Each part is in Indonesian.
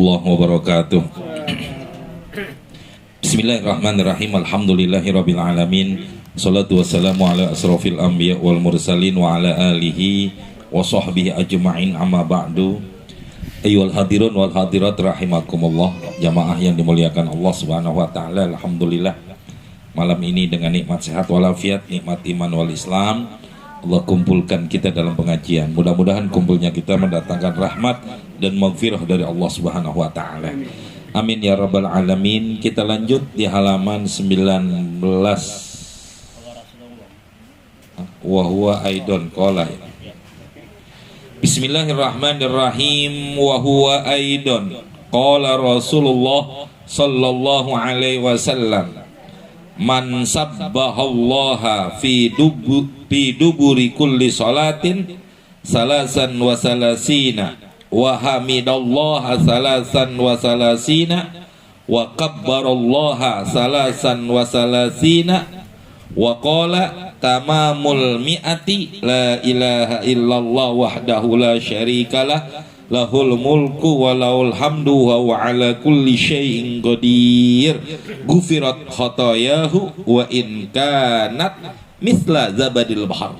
warahmatullahi wabarakatuh. Bismillahirrahmanirrahim. Alhamdulillahirabbil alamin. Shalatu wassalamu ala asrofil anbiya wal mursalin wa ala alihi wa sahbihi ajma'in, amma ba'du. Ayyuhal hadirun wal hadirat rahimakumullah, jamaah yang dimuliakan Allah Subhanahu wa taala. Alhamdulillah malam ini dengan nikmat sehat walafiat, nikmat iman wal Islam, Allah kumpulkan kita dalam pengajian. Mudah-mudahan kumpulnya kita mendatangkan rahmat dan maghfirah dari Allah Subhanahu wa taala. Amin ya rabbal alamin. Kita lanjut di halaman 19. Wa huwa aidon qala. Bismillahirrahmanirrahim. Wa huwa aidon qala Rasulullah sallallahu alaihi wasallam, man sabbahallaha fi duburi kulli salatin salasan wa salasina wa hamidallaha salasan wa salasina wa kabbarallaha salasan wa salasina wa qala tamamul mi'ati la ilaha illallah wahdahu la syarikalah lahul mulku wa lahul hamdu wa huwa ala kulli syai'in qadir gufirat khotoyahu wa in kanat mithla zabadil bahar.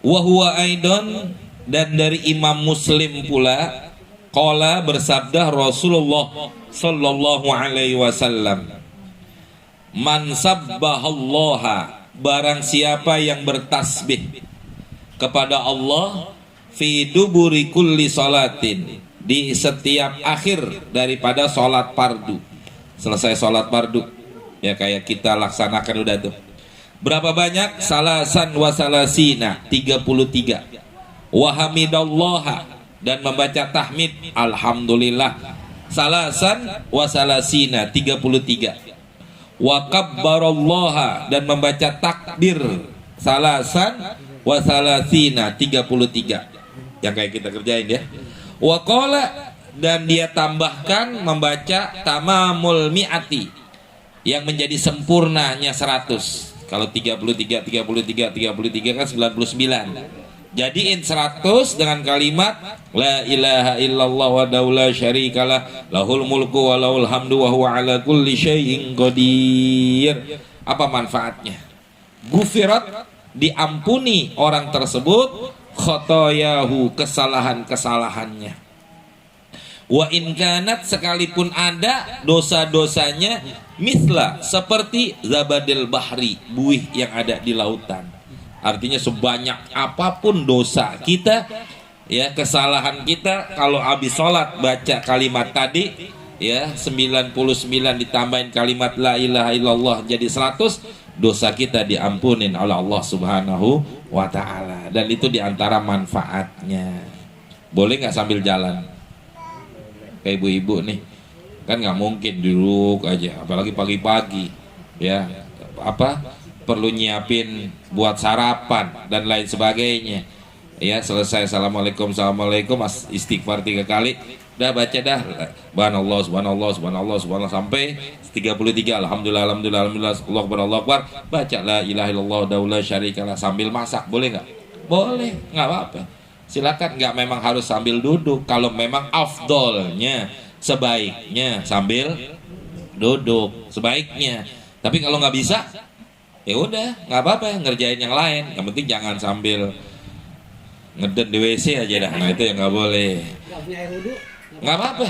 Wa huwa aidon, dan dari Imam Muslim pula, qala bersabda Rasulullah sallallahu alaihi wasallam, man sabbahallaha, barang siapa yang bertasbih kepada Allah fi duburi kulli salatin, di setiap akhir daripada sholat fardu. Selesai sholat fardu ya, kayak kita laksanakan udah tuh. Berapa banyak? Salasan wa salasina, 33. Wa hamidallaha, dan membaca tahmid alhamdulillah, salasan wa salasina, 33. Wa kabbarallaha, dan membaca takbir salasan wa salasina, 33. Yang kayak kita kerjain ya. Wa qala, dan dia tambahkan membaca tamamul mi'ati, yang menjadi sempurnanya 100. Kalau 33 kan 99. Jadiin 100 dengan kalimat la ilaha illallah wa la syarikalah lahul mulku wa lahul hamdu wa huwa ala kulli syai'in qadir. Apa manfaatnya? Gufirat, diampuni orang tersebut khotoyahu, kesalahan-kesalahannya. Wa in kanat, sekalipun ada dosa-dosanya, mithla, seperti zabadil bahri, buih yang ada di lautan. Artinya sebanyak apapun dosa kita ya, kesalahan kita, kalau habis sholat baca kalimat tadi ya, 99 ditambahin kalimat la ilaha illallah jadi 100, dosa kita diampunin oleh Allah Subhanahu wa ta'ala. Dan itu diantara manfaatnya. Boleh nggak sambil jalan? Kayak ibu-ibu nih, kan nggak mungkin duduk aja, apalagi pagi-pagi ya, perlu nyiapin buat sarapan dan lain sebagainya ya. Selesai assalamualaikum istighfar 3 kali, dah baca dah subhanallah subhanallah subhanallah subhanallah sampai 33, alhamdulillah alhamdulillah alhamdulillah Allahu akbar, baca la ilaha illallah la syarikalah sambil masak. Boleh nggak? Boleh, nggak apa-apa, silakan. Nggak memang harus sambil duduk. Kalau memang afdolnya, sebaiknya sambil duduk sebaiknya. Tapi kalau nggak bisa, ya udah nggak apa-apa, ngerjain yang lain. Yang penting jangan sambil ngeden di WC aja dah. Nah itu yang nggak boleh. Nggak apa-apa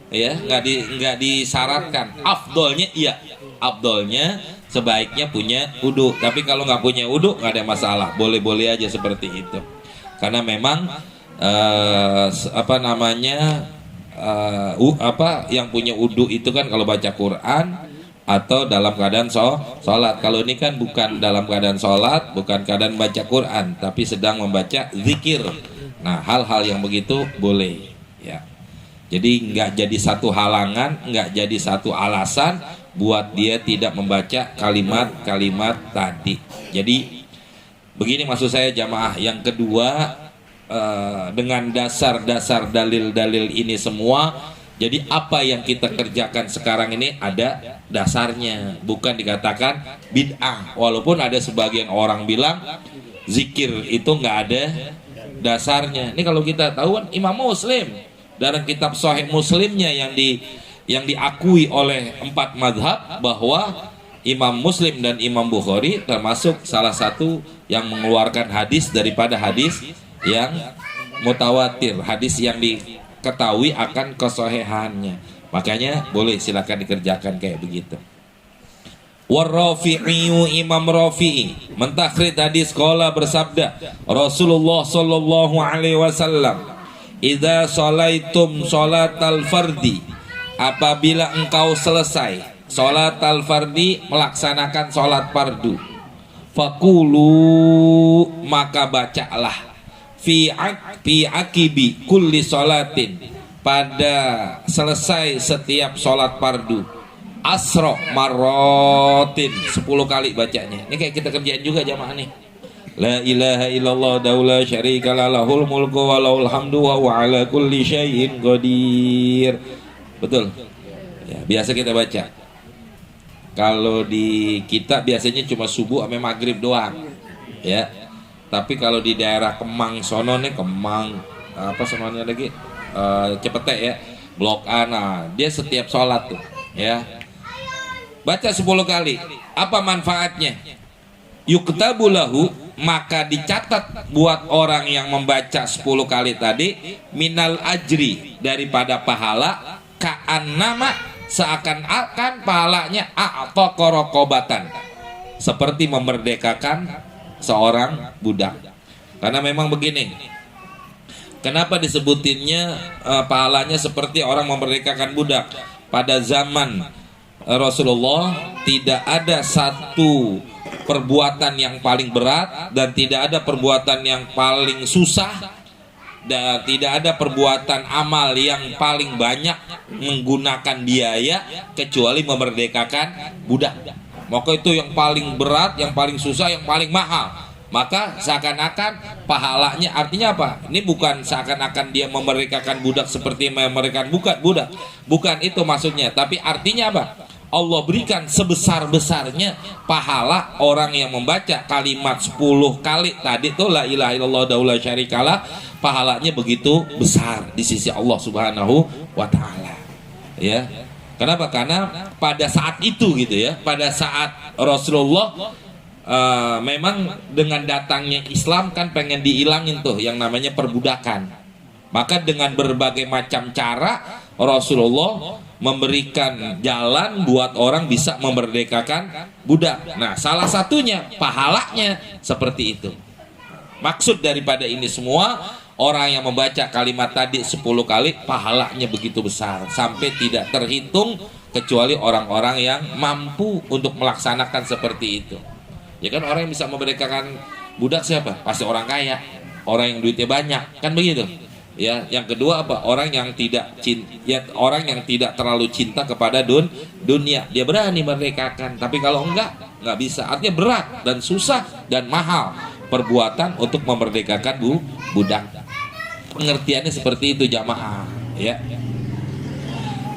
ya, nggak disyaratkan. Afdolnya iya, afdolnya sebaiknya punya wudu. Tapi kalau nggak punya wudu nggak ada masalah, boleh-boleh aja seperti itu. Karena memang yang punya wudu itu kan kalau baca Quran atau dalam keadaan sholat. Kalau ini kan bukan dalam keadaan sholat, bukan keadaan baca Quran, tapi sedang membaca zikir. Nah hal-hal yang begitu boleh ya. Jadi nggak jadi satu halangan, nggak jadi satu alasan buat dia tidak membaca kalimat-kalimat tadi. Jadi begini maksud saya jamaah. Yang kedua, dengan dasar-dasar dalil-dalil ini semua, jadi apa yang kita kerjakan sekarang ini ada dasarnya, bukan dikatakan bid'ah. Walaupun ada sebagian orang bilang zikir itu nggak ada dasarnya. Ini kalau kita tahu kan Imam Muslim dalam kitab Sahih Muslimnya yang diakui oleh 4 madhab bahwa Imam Muslim dan Imam Bukhari termasuk salah satu yang mengeluarkan hadis daripada hadis yang mutawatir, hadis yang diketahui akan kesohihannya. Makanya boleh silakan dikerjakan kayak begitu. War-Rafi'i, Imam Rafi'i mentakhrid hadis qala bersabda Rasulullah sallallahu alaihi wasallam, "Idza sholaitum sholatal fardi," apabila engkau selesai sholat al-fardi, melaksanakan sholat fardu, fakulu, maka bacalah fi akibi kulli sholatin, pada selesai setiap sholat fardu, asro marrotin, 10 kali bacanya. Ini kayak kita kerjain juga jamaah nih. La ilaha illallah daula syarika lahul mulku wa lahul hamdu wa huwa ala kulli syai'in qadir. Betul ya, biasa kita baca. Kalau di kita biasanya cuma subuh sampai maghrib doang ya. Tapi kalau di daerah Kemang sono nih, Kemang apa sononya lagi, Cepete ya, Blok A, nah dia setiap sholat tuh ya baca 10 kali. Apa manfaatnya? Yuktabu lahu, maka dicatat buat orang yang membaca 10 kali tadi, minal ajri, daripada pahala, ka'annama, seakan-akan pahalanya a'taqa raqabatan, seperti memerdekakan seorang budak. Karena memang begini, kenapa disebutinnya pahalanya seperti orang memerdekakan budak? Pada zaman Rasulullah tidak ada satu perbuatan yang paling berat dan tidak ada perbuatan yang paling susah dan tidak ada perbuatan amal yang paling banyak menggunakan biaya kecuali memerdekakan budak. Maka itu yang paling berat, yang paling susah, yang paling mahal. Maka seakan-akan pahalanya, artinya apa? Ini bukan seakan-akan dia memerdekakan budak seperti memerdekakan budak. Bukan itu maksudnya. Tapi artinya apa? Allah berikan sebesar-besarnya pahala orang yang membaca kalimat 10 kali tadi tuh la ilaha illallah daula syarikalah, pahalanya begitu besar di sisi Allah Subhanahu wa taala. Ya. Kenapa? Karena pada saat itu gitu ya, pada saat Rasulullah memang dengan datangnya Islam kan pengen dihilangin tuh yang namanya perbudakan. Maka dengan berbagai macam cara Rasulullah memberikan jalan buat orang bisa memerdekakan budak. Nah, salah satunya pahalanya seperti itu. Maksud daripada ini semua, orang yang membaca kalimat tadi 10 kali pahalanya begitu besar sampai tidak terhitung, kecuali orang-orang yang mampu untuk melaksanakan seperti itu. Ya kan, orang yang bisa memerdekakan budak siapa? Pasti orang kaya, orang yang duitnya banyak, kan begitu. Ya, yang kedua apa? Orang yang tidak orang yang tidak terlalu cinta kepada dunia, dia berani merdekakan. Tapi kalau enggak bisa. Artinya berat dan susah dan mahal perbuatan untuk memerdekakan budak. Pengertiannya seperti itu jamaah, ya.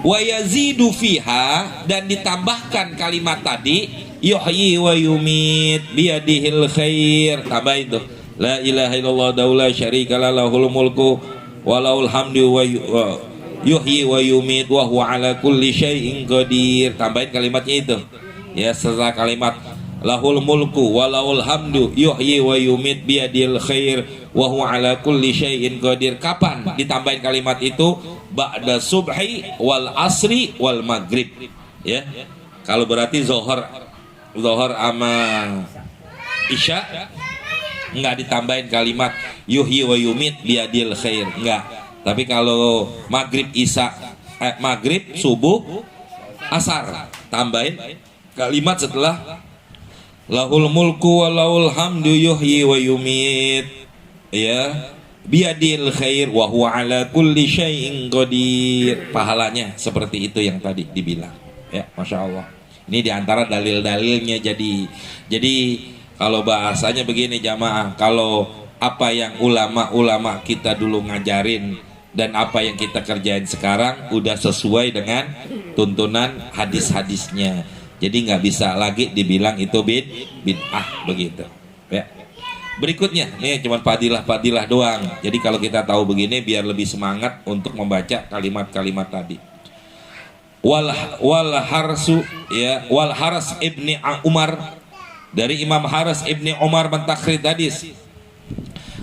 Wa yazidu fiha, dan ditambahkan kalimat tadi, yuhyi wa yumit biyadihil khair. Tambah itu. La ilaha illallah daula syarika lahul mulku walahul hamdu wa yuhyi wa yumit wa huwa ala kulli syai'in qadir. Tambahin kalimatnya itu. Ya, setelah kalimat lahul mulku walahul hamdu yuhyi wa yumit biyadil khair wa huwa ala kulli syai'in qadir. Kapan ditambahin kalimat itu? Ba'da subhi wal asri wal maghrib. Ya. Kalau berarti zuhur sama isya enggak ditambahin kalimat yuhyi wa yumit biyadil khair, enggak. Tapi kalau maghrib maghrib subuh asar tambahin kalimat setelah lahul mulku wa lahul hamdu yuhyi wa yumit, ya, biyadil khair wa huwa ala kulli syai'in qadir. Pahalanya seperti itu yang tadi dibilang, ya. Masya Allah, ini diantara dalil-dalilnya. Jadi kalau bahasanya begini jamaah, kalau apa yang ulama-ulama kita dulu ngajarin dan apa yang kita kerjain sekarang udah sesuai dengan tuntunan hadis-hadisnya. Jadi nggak bisa lagi dibilang itu bid'ah begitu. Ya. Berikutnya, nih cuma fadilah doang. Jadi kalau kita tahu begini biar lebih semangat untuk membaca kalimat-kalimat tadi. Wal harsu ya, wal haras ibni Umar, dari Imam Haras ibni Umar mentakrid hadis.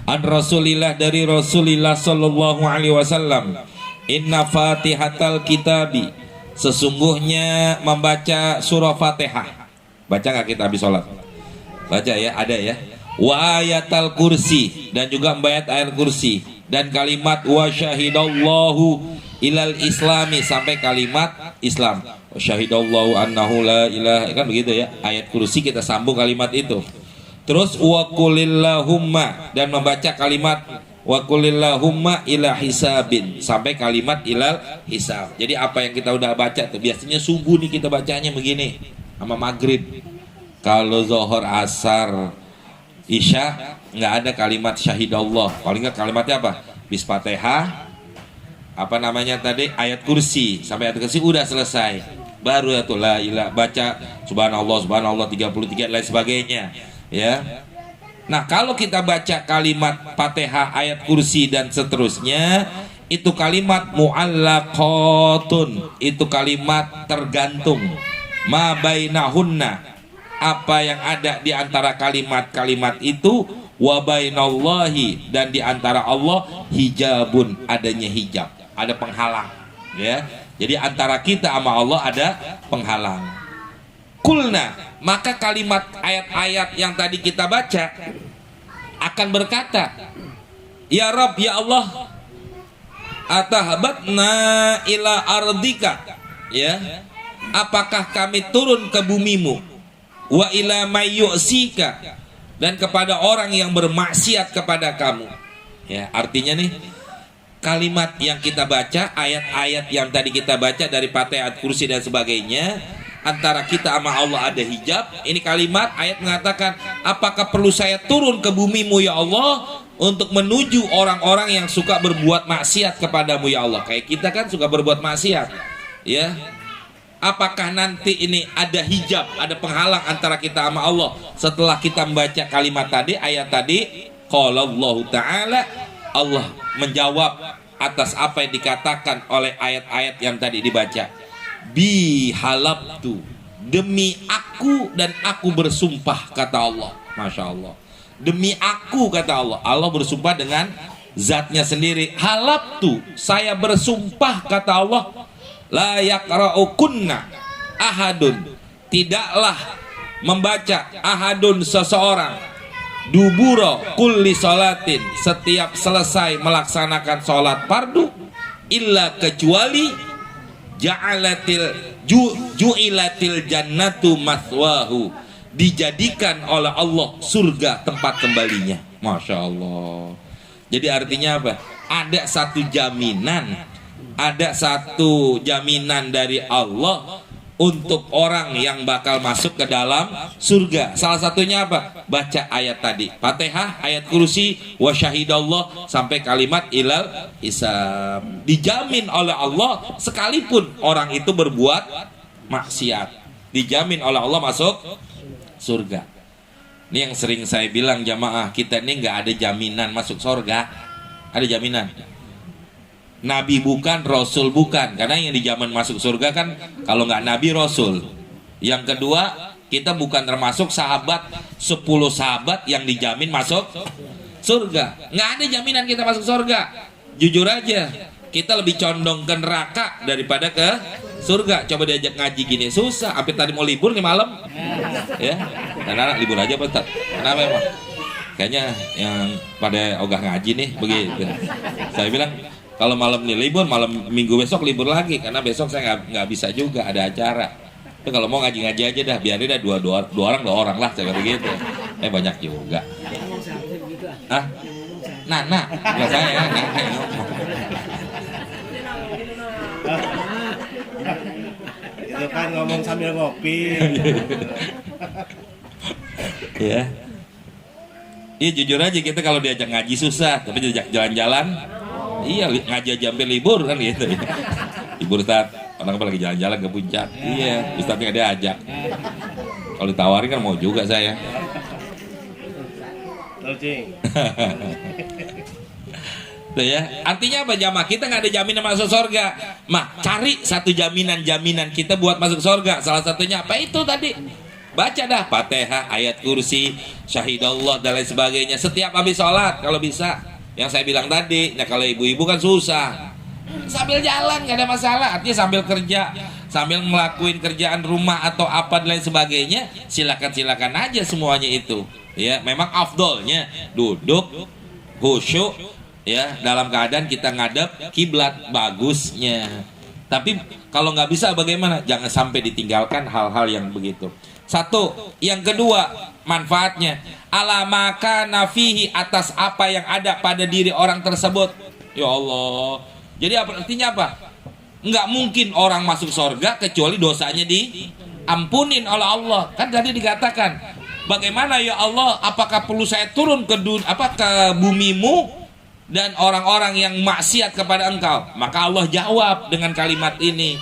An Rasulillah, dari Rasulillah sallallahu alaihi wasallam, inna fatihatal kitabi, sesungguhnya membaca surah Fatihah. Baca nggak kita habis sholat? Baca ya, ada ya. Wa ayatal kursi, dan juga membaca ayat kursi, dan kalimat wa syahidallahu ilal islami, sampai kalimat Islam. Wa syahidallahu annahu la ilaha, kan begitu ya. Ayat kursi kita sambung kalimat itu. Terus wa qulillahumma, dan membaca kalimat wa qulillahumma ila hisabin, sampai kalimat ilal hisab. Jadi apa yang kita udah baca tuh, biasanya subuh nih kita bacanya begini sama maghrib. Kalau zuhur, asar, isya nggak ada kalimat syahidallah. Paling nggak kalimatnya apa? Bis Fatihah, apa namanya tadi, ayat kursi, sampai ayat kursi udah selesai. Baru ya tuh la ilah, baca subhanallah subhanallah 33 lain sebagainya ya. Nah, kalau kita baca kalimat Fatihah, ayat kursi dan seterusnya, itu kalimat mu'allaqatun, itu kalimat tergantung. Ma bainahunna, apa yang ada di antara kalimat-kalimat itu, wa bainallahi, dan di antara Allah hijabun, adanya hijab, ada penghalang ya. Jadi antara kita sama Allah ada penghalang. Kulna, maka kalimat ayat-ayat yang tadi kita baca akan berkata, ya Rabb, ya Allah, atahabatna ila ardika, ya, apakah kami turun ke bumimu, wa ila mayyusika, dan kepada orang yang bermaksiat kepada kamu. Ya, artinya nih, kalimat yang kita baca, ayat-ayat yang tadi kita baca dari Fatihah, kursi dan sebagainya, antara kita sama Allah ada hijab. Ini kalimat ayat mengatakan, apakah perlu saya turun ke bumimu ya Allah, untuk menuju orang-orang yang suka berbuat maksiat kepadamu ya Allah. Kayak kita kan suka berbuat maksiat ya. Apakah nanti ini ada hijab, ada penghalang antara kita sama Allah setelah kita membaca kalimat tadi, ayat tadi? Qala Allah Ta'ala, Allah menjawab atas apa yang dikatakan oleh ayat-ayat yang tadi dibaca. Bi halabtu, demi aku dan aku bersumpah, kata Allah. Masya Allah, demi aku, kata Allah. Allah bersumpah dengan zatnya sendiri. Halabtu, saya bersumpah, kata Allah. La yaqra'ukunna ahadun, tidaklah membaca ahadun, seseorang, duburo kulli sholatin, setiap selesai melaksanakan sholat fardu, illa, kecuali ju'ilatil jannatu maswahu, dijadikan oleh Allah surga tempat kembalinya. Masya Allah. Jadi artinya apa? Ada satu jaminan, ada satu jaminan dari Allah untuk orang yang bakal masuk ke dalam surga. Salah satunya apa? Baca ayat tadi, Fatihah, ayat kursi, wa syahidallah, sampai kalimat ilal hisab. Dijamin oleh Allah, sekalipun orang itu berbuat maksiat, dijamin oleh Allah masuk surga. Ini yang sering saya bilang, jamaah, kita ini nggak ada jaminan masuk surga. Ada jaminan? Nabi bukan, Rasul bukan. Karena yang dijamin masuk surga kan kalau nggak Nabi, Rasul. Yang kedua, kita bukan termasuk sahabat 10 sahabat yang dijamin masuk surga. Nggak ada jaminan kita masuk surga. Jujur aja, kita lebih condong ke neraka daripada ke surga. Coba diajak ngaji gini susah. Sampai tadi mau libur nih malam, ya. Anak-anak libur aja Pak Ustaz. Kenapa emang? Kayaknya yang pada ogah ngaji nih begitu. Saya bilang, kalau malam ini libur, malam minggu besok libur lagi, karena besok saya nggak bisa juga, ada acara. Tapi kalau mau ngaji-ngaji aja dah, biarin dah dua orang lah, saya begitu. Banyak juga. Ah, nah, nggak saya, Itu kan ngomong sambil ngopi. Ya. Iya, jujur aja, kita kalau diajak ngaji susah, tapi diajak jalan-jalan, iya, ngaji aja sampai libur kan gitu. Libur Ustaz, orang lagi jalan-jalan ke puncak. Iya, Ustaznya nggak diajak. Kalau ditawarin kan mau juga saya. Cing. Tuh ya, artinya apa jamaah? Kita nggak ada jaminan masuk surga. Mah cari satu jaminan kita buat masuk surga. Salah satunya apa itu tadi? Baca dah Fatihah, ayat kursi, syahidallah dan lain sebagainya. Setiap habis sholat kalau bisa. Yang saya bilang tadi, nah kalau ibu-ibu kan susah. Sambil jalan nggak ada masalah. Artinya sambil kerja, sambil ngelakuin kerjaan rumah atau apa dan lain sebagainya, silakan aja semuanya itu. Ya, memang afdolnya duduk khusyuk. Ya, dalam keadaan kita ngadep kiblat bagusnya. Tapi kalau nggak bisa bagaimana? Jangan sampai ditinggalkan hal-hal yang begitu. Satu, yang kedua manfaatnya alamaka nafihi atas apa yang ada pada diri orang tersebut. Ya Allah. Jadi artinya apa? Nggak mungkin orang masuk surga kecuali dosanya diampunin oleh Allah. Kan tadi dikatakan, bagaimana ya Allah? Apakah perlu saya turun ke bumimu? Dan orang-orang yang maksiat kepada engkau? Maka Allah jawab dengan kalimat ini,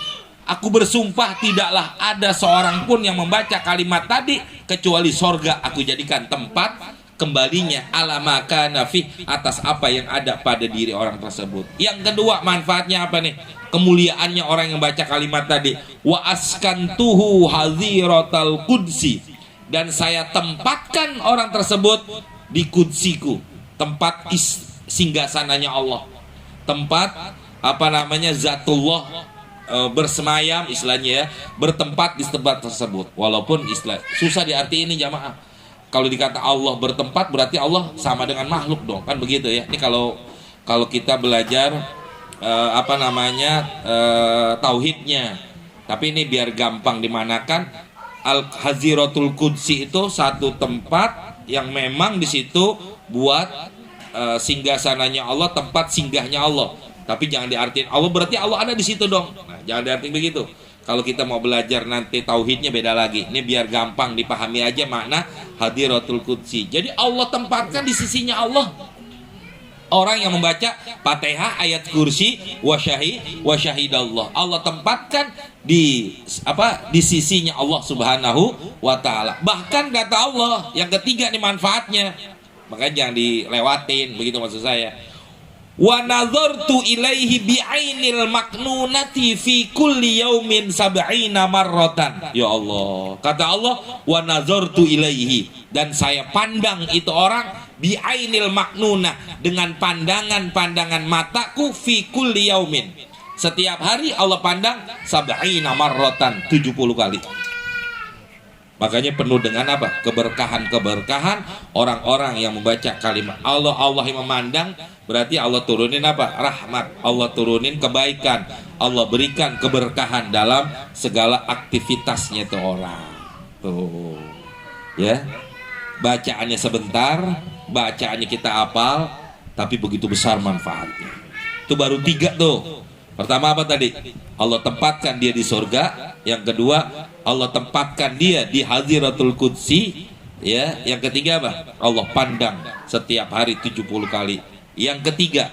aku bersumpah tidaklah ada seorang pun yang membaca kalimat tadi kecuali sorga aku jadikan tempat kembalinya alamaka nafi atas apa yang ada pada diri orang tersebut. Yang kedua manfaatnya apa nih? Kemuliaannya orang yang baca kalimat tadi. Wa askantuhu haziratal qudsi, dan saya tempatkan orang tersebut di kudsiku, tempat singgasananya Allah, tempat zatullah bersemayam istilahnya ya, bertempat di tempat tersebut. Walaupun istilah susah diarti ini jamaah. Kalau dikata Allah bertempat berarti Allah sama dengan makhluk dong, kan begitu ya. Ini kalau kita belajar tauhidnya. Tapi ini biar gampang dimanakan, al-haziratul qudsi itu satu tempat yang memang di situ buat singgasananya Allah, tempat singgahnya Allah. Tapi jangan diartiin Allah berarti Allah ada di situ dong. Nah, jangan diartiin begitu. Kalau kita mau belajar nanti tauhidnya beda lagi. Ini biar gampang dipahami aja makna hadiratul qudsi. Jadi Allah tempatkan di sisinya Allah. Orang yang membaca Fatihah, ayat kursi, wa syahidallah. Allah tempatkan di sisinya Allah Subhanahu wa taala. Bahkan kata Allah, yang ketiga nih manfaatnya. Makanya jangan dilewatin, begitu maksud saya. Wa nazartu ilaihi bi'ainil maknunati fi kulli yaumin sab'ina marratan. Ya Allah, kata Allah, wa nazartu ilaihi, dan saya pandang itu orang bi'ainil maknunah, dengan pandangan mataku fi kulli yaumin. Setiap hari Allah pandang sab'ina marratan, 70 kali. Makanya penuh dengan apa? Keberkahan orang-orang yang membaca kalimat Allah. Allah yang memandang berarti Allah turunin apa? Rahmat. Allah turunin kebaikan. Allah berikan keberkahan dalam segala aktivitasnya itu orang. Tuh. Ya. Bacaannya sebentar, bacaannya kita hafal, tapi begitu besar manfaatnya. Itu baru 3 tuh. Pertama apa tadi? Allah tempatkan dia di surga. Yang kedua, Allah tempatkan dia di hadiratul qudsi. Ya, yang ketiga apa? Allah pandang setiap hari 70 kali. Yang ketiga,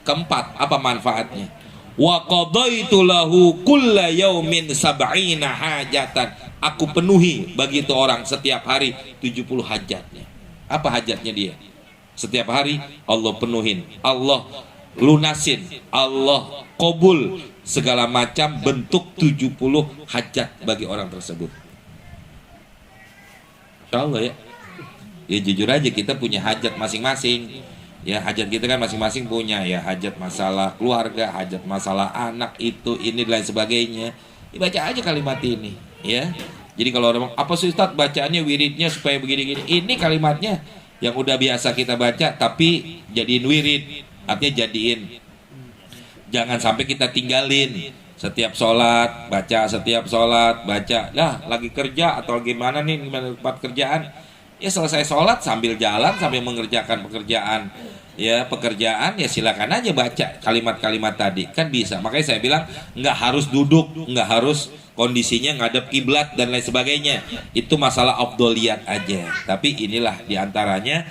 keempat, apa manfaatnya? Wa qadaitu lahu kulla yaumin sab'ina hajatan. Aku penuhi bagi itu orang setiap hari 70 hajatnya. Apa hajatnya dia? Setiap hari Allah penuhin, Allah lunasin, Allah qabul segala macam bentuk 70 hajat bagi orang tersebut. Insya Allah ya. Ya jujur aja kita punya hajat masing-masing. Ya hajat kita kan masing-masing punya ya, hajat masalah keluarga, hajat masalah anak itu ini dan lain sebagainya. Dibaca aja kalimat ini ya. Jadi kalau orang apa sih Ustaz bacaannya wiridnya supaya begini-gini, ini kalimatnya yang udah biasa kita baca tapi jadiin wirid, artinya jadiin. Jangan sampai kita tinggalin. Setiap sholat baca, setiap sholat baca. Lah lagi kerja atau gimana nih tempat kerjaan, ya selesai sholat sambil jalan sambil mengerjakan pekerjaan ya silakan aja baca kalimat-kalimat tadi, kan bisa. Makanya saya bilang nggak harus duduk, nggak harus kondisinya ngadep kiblat dan lain sebagainya, itu masalah afdoliyat aja. Tapi inilah diantaranya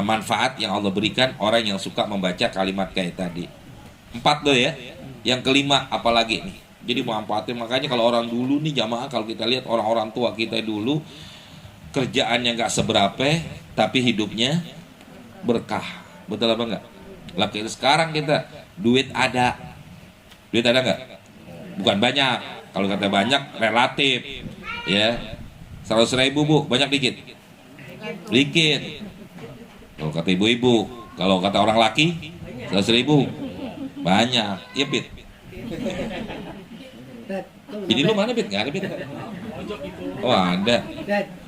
manfaat yang Allah berikan orang yang suka membaca kalimat kayak tadi. 4 tuh ya. Yang kelima apalagi nih, jadi manfaatnya. Makanya kalau orang dulu nih jamaah, kalau kita lihat orang-orang tua kita dulu kerjaannya nggak seberapa tapi hidupnya berkah. Betul apa enggak? Laki sekarang kita duit ada nggak? Bukan banyak. Kalau kata banyak relatif, ya. 100.000 bu, banyak dikit. Kalau kata ibu-ibu, kalau kata orang laki 100.000 banyak. Iya Pit. Ini lu mana Pit? Nggak ada Pit. Oh ada.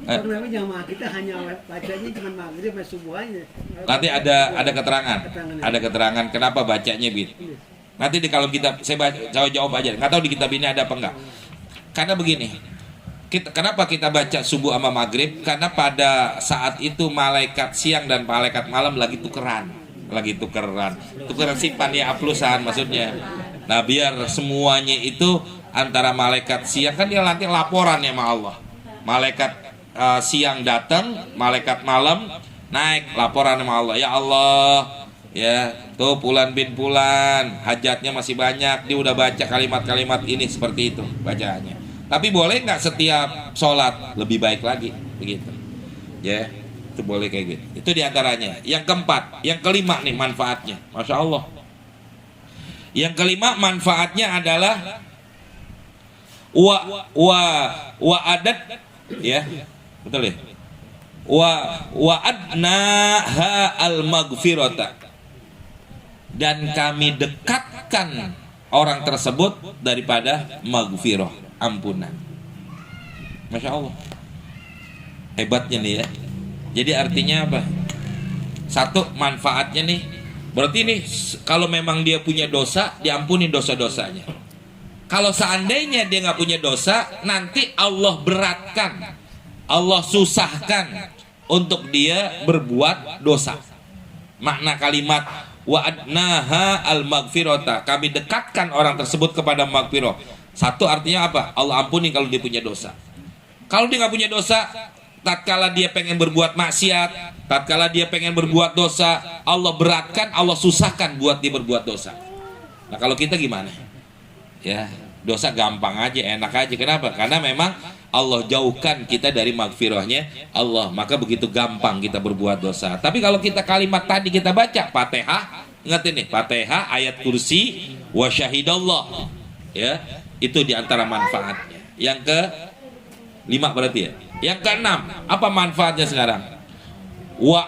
Karena jamaah kita hanya bacanya cuma maghrib sama subuh aja. Nanti ada keterangan. Ada keterangan kenapa bacanya Pit. Nanti kalau kita saya jawab aja. Nggak tahu di kitab ini ada apa enggak. Karena begini. Kenapa kita baca subuh sama maghrib? Karena pada saat itu malaikat siang dan malaikat malam lagi tukeran simpan ya aplusan maksudnya. Nah biar semuanya itu antara malaikat siang kan dia nanti laporan ya sama Allah. Malaikat siang datang, malaikat malam naik laporan sama Allah. Ya Allah, ya tuh Fulan bin Fulan hajatnya masih banyak, dia udah baca kalimat-kalimat ini seperti itu bacaannya. Tapi boleh nggak setiap sholat lebih baik lagi begitu? Ya, itu boleh kayak gitu. Itu diantaranya. Yang keempat, yang kelima nih manfaatnya, masya Allah. Yang kelima manfaatnya adalah wa adat, ya betul ya. Wa adnaha al maghfirata, dan kami dekatkan orang tersebut daripada maghfirah, ampunan. Masya Allah, hebatnya nih ya. Jadi artinya apa? Satu, manfaatnya nih, berarti nih kalau memang dia punya dosa, diampuni dosa-dosanya. Kalau seandainya dia nggak punya dosa, nanti Allah beratkan, Allah susahkan untuk dia berbuat dosa. Makna kalimat wa adnaha al maghfirata, kami dekatkan orang tersebut kepada maghfirah. Satu artinya apa? Allah ampuni kalau dia punya dosa. Kalau dia nggak punya dosa, tatkala dia pengen berbuat maksiat, tatkala dia pengen berbuat dosa, Allah beratkan, Allah susahkan buat dia berbuat dosa. Nah kalau kita gimana? Ya dosa gampang aja, enak aja. Kenapa? Karena memang Allah jauhkan kita dari maghfirahnya Allah, maka begitu gampang kita berbuat dosa. Tapi kalau kita kalimat tadi kita baca Fatihah, ingat ini Fatihah, ayat kursi, wa syahidallah, ya itu diantara manfaatnya. Yang ke 5 berarti ya. Yang ke 6, apa manfaatnya sekarang? Wa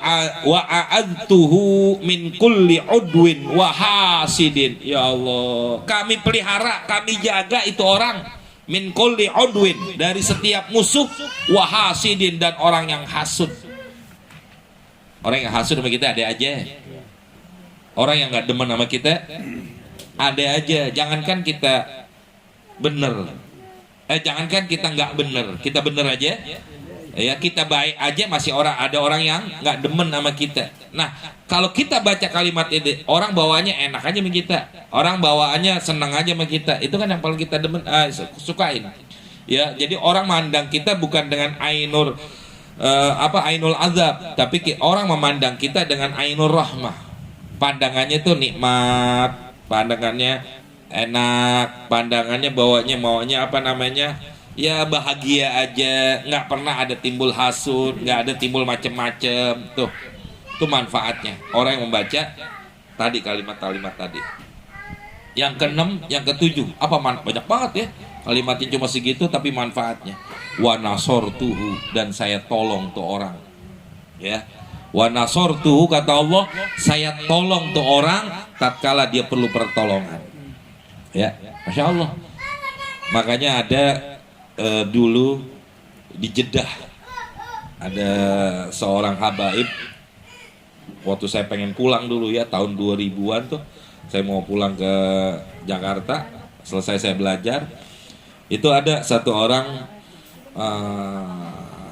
a'adtuhu min kulli udwin wa hasidin. Ya Allah, kami pelihara, kami jaga itu orang min kulli udwin, dari setiap musuh, wa hasidin, dan orang yang hasud. Orang yang hasud sama kita ada aja. Orang yang nggak demen sama kita ada aja. Jangankan kita bener, jangankan kita nggak bener, kita bener aja, ya kita baik aja masih ada orang yang nggak demen sama kita. Nah kalau kita baca kalimat ini, orang bawaannya enak aja sama kita, orang bawaannya senang aja sama kita, itu kan yang paling kita demen, sukain. Ya jadi orang mandang kita bukan dengan ainur ainul azab, tapi orang memandang kita dengan ainur rahmah. Pandangannya tuh nikmat, pandangannya enak, pandangannya maunya apa namanya, ya bahagia aja, nggak pernah ada timbul hasud, nggak ada timbul macem-macem. Tuh itu manfaatnya orang yang membaca tadi kalimat-kalimat tadi. Yang keenam, yang ketujuh, apa banyak banget ya kalimatnya, cuma segitu tapi manfaatnya. Wa nasortuhu, dan saya tolong tuh orang, ya. Wa nasortuhu, kata Allah, saya tolong tuh orang tatkala dia perlu pertolongan. Ya, masya Allah. Makanya ada dulu di Jeddah ada seorang habaib. Waktu saya pengen pulang dulu ya, tahun 2000-an tuh, saya mau pulang ke Jakarta. Selesai saya belajar, itu ada satu orang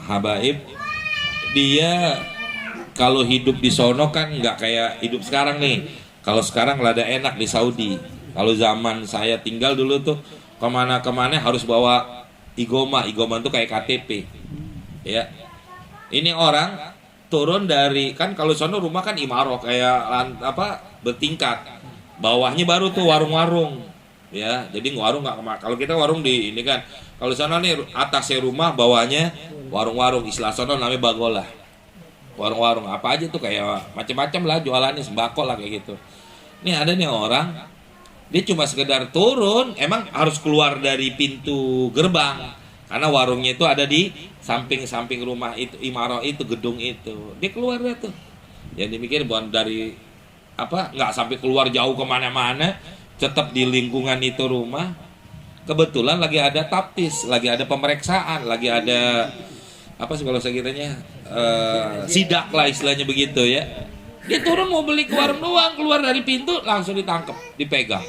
habaib. Dia kalau hidup di sono kan nggak kayak hidup sekarang nih. Kalau sekarang lada enak di Saudi. Kalau zaman saya tinggal dulu tuh kemana-kemana harus bawa igoma tuh kayak KTP, ya. Ini orang turun dari, kan kalau sono rumah kan imaroh kayak bertingkat, bawahnya baru tuh warung-warung, ya. Jadi warung nggak, kalau kita warung di ini kan, kalau sono nih atasnya rumah, bawahnya warung-warung, istilah sono namanya bagolah, warung-warung apa aja tuh kayak macam-macam lah jualannya, sembako lah kayak gitu. Nih ada nih orang, dia cuma sekedar turun, emang harus keluar dari pintu gerbang karena warungnya itu ada di samping-samping rumah itu, imarah itu, gedung itu. Dia keluar dia tuh. Yang dimikir bukan dari apa, nggak sampai keluar jauh kemana-mana, tetap di lingkungan itu rumah. Kebetulan lagi ada taptis, lagi ada pemeriksaan, lagi ada apa sih kalau saya kiranya sidak lah istilahnya begitu ya. Dia turun mau beli ke warung doang, keluar dari pintu langsung ditangkap, dipegang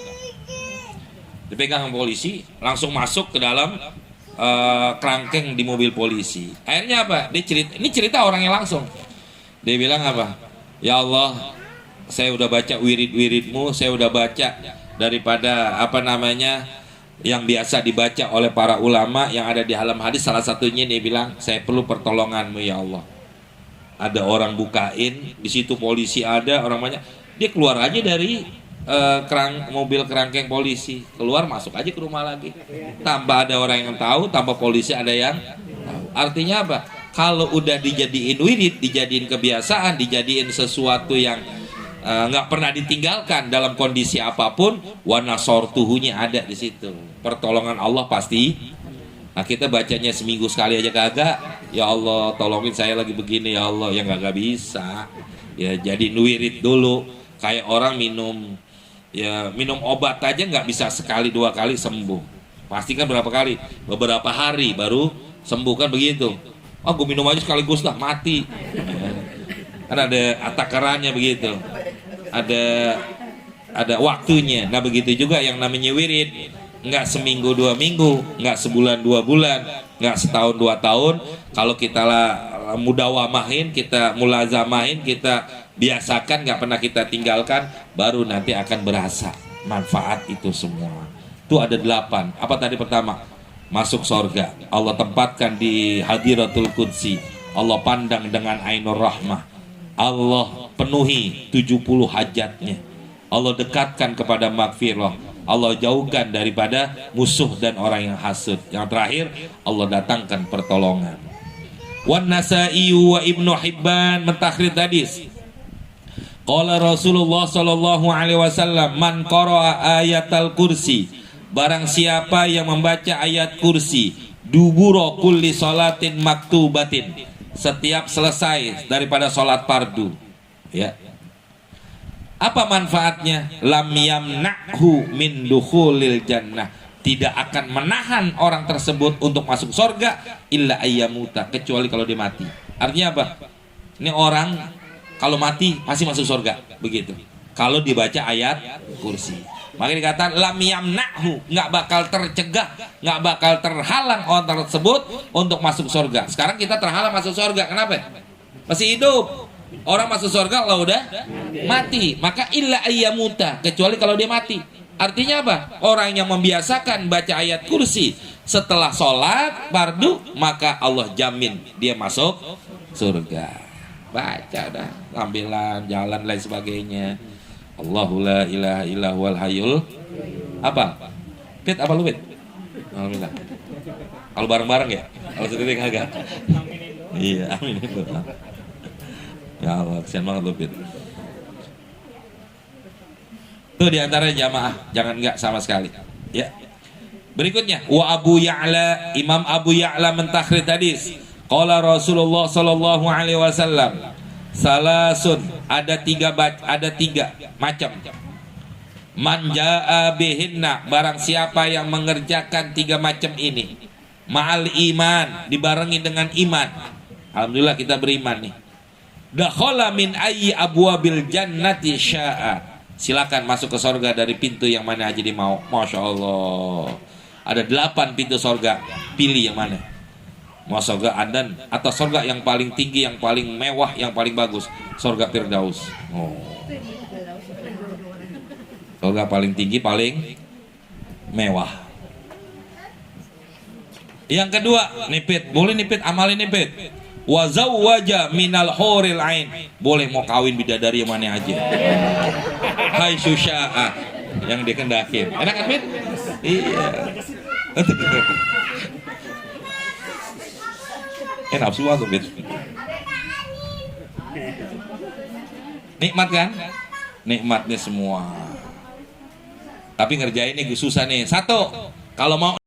sama polisi, langsung masuk ke dalam kerangkeng di mobil polisi. Akhirnya apa? Dia cerita, ini cerita orangnya langsung. Dia bilang apa? Ya Allah, saya udah baca wirid-wiridmu, saya udah baca daripada apa namanya yang biasa dibaca oleh para ulama yang ada di dalam hadis. Salah satunya dia bilang, saya perlu pertolonganmu ya Allah. Ada orang bukain, di situ polisi ada, orang banyak. Dia keluar aja dari mobil kerangkeng polisi, keluar masuk aja ke rumah lagi, tanpa ada orang yang tahu, tanpa polisi ada yang tahu. Artinya apa? Kalau udah dijadiin wirid, dijadiin kebiasaan, dijadiin sesuatu yang nggak pernah ditinggalkan dalam kondisi apapun, wanasortuhunya ada di situ. Pertolongan Allah pasti. Nah kita bacanya seminggu sekali aja kagak. Ya Allah tolongin saya lagi begini ya Allah, yang nggak bisa. Ya jadi wirid dulu. Kayak orang minum obat aja nggak bisa sekali dua kali sembuh. Pasti kan berapa kali? Beberapa hari baru sembuh kan begitu. Oh gue minum aja sekaligus dah mati. Kan ada takarannya begitu. Ada waktunya. Nah begitu juga yang namanya wirid. Nggak seminggu 2 minggu, nggak sebulan 2 bulan, nggak setahun 2 tahun. Kalau kita mudawamahin, kita mulazamahin, kita biasakan, nggak pernah kita tinggalkan, baru nanti akan berasa manfaat itu semua. Itu ada 8. Apa tadi pertama? Masuk sorga. Allah tempatkan di hadiratul qudsi. Allah pandang dengan ainur rahmah. Allah penuhi 70 hajatnya. Allah dekatkan kepada magfirah. Allah jauhkan daripada musuh dan orang yang hasud. Yang terakhir, Allah datangkan pertolongan. Wan Nasa'i wa Ibnu Hibban mentakhrid hadis. Qala Rasulullah sallallahu alaihi wasallam, man qara'a ayatal kursi, barang siapa yang membaca ayat kursi, dubura kulli salatin maktubatin, setiap selesai daripada salat fardu, ya. Apa manfaatnya? Lam yamna'hu min dukhulil jannah, tidak akan menahan orang tersebut untuk masuk surga illa ayyamuta, kecuali kalau dia mati. Artinya apa? Ini orang kalau mati pasti masuk surga, begitu. Kalau dibaca ayat kursi. Makanya dikatakan lam yamna'hu, nggak bakal tercegah, nggak bakal terhalang orang tersebut untuk masuk surga. Sekarang kita terhalang masuk surga, kenapa? Masih hidup. Orang masuk surga kalau udah mati, maka illa ayyamuta, kecuali kalau dia mati. Artinya apa? Orang yang membiasakan baca ayat kursi setelah sholat fardu, maka Allah jamin dia masuk surga. Baca dah, ambilan jalan lain sebagainya. Allahu la ilaha illa huwal hayyul apa? Fit apa lu fit? Alhamdulillah. Kalau bareng-bareng ya? Kalau sendiri kagak. Iya, amin itu. Ya Allah, kesian banget lu fit. Itu diantara jamaah, jangan enggak sama sekali. Ya. Berikutnya, wa Abu Ya'la, Imam Abu Ya'la mentakhrid hadis. Qala Rasulullah sallallahu alaihi wasallam, salasun, ada tiga macam. Man jaa bihinna, barang siapa yang mengerjakan 3 macam ini, ma'al iman, dibarengi dengan iman. Alhamdulillah kita beriman nih. Dakhala min ayyi abwabil jannati syaa, silakan masuk ke surga dari pintu yang mana aja dia mau. Masya Allah, ada 8 pintu surga, pilih yang mana. Mau surga Adan atau surga yang paling tinggi, yang paling mewah, yang paling bagus, surga Firdaus. Oh, surga paling tinggi, paling mewah. Yang kedua, nipit, boleh nipit, amalin nipit. Wa zawwaja minal huril ain, boleh mau kawin bidadari yang mana aja. Hai susya'a, yang dikendakin. Enak kan Fit? Iya. Enak semua tuh Fit. Nikmat kan? Nikmatnya semua. Tapi ngerjain ini susah nih. Satu, kalau mau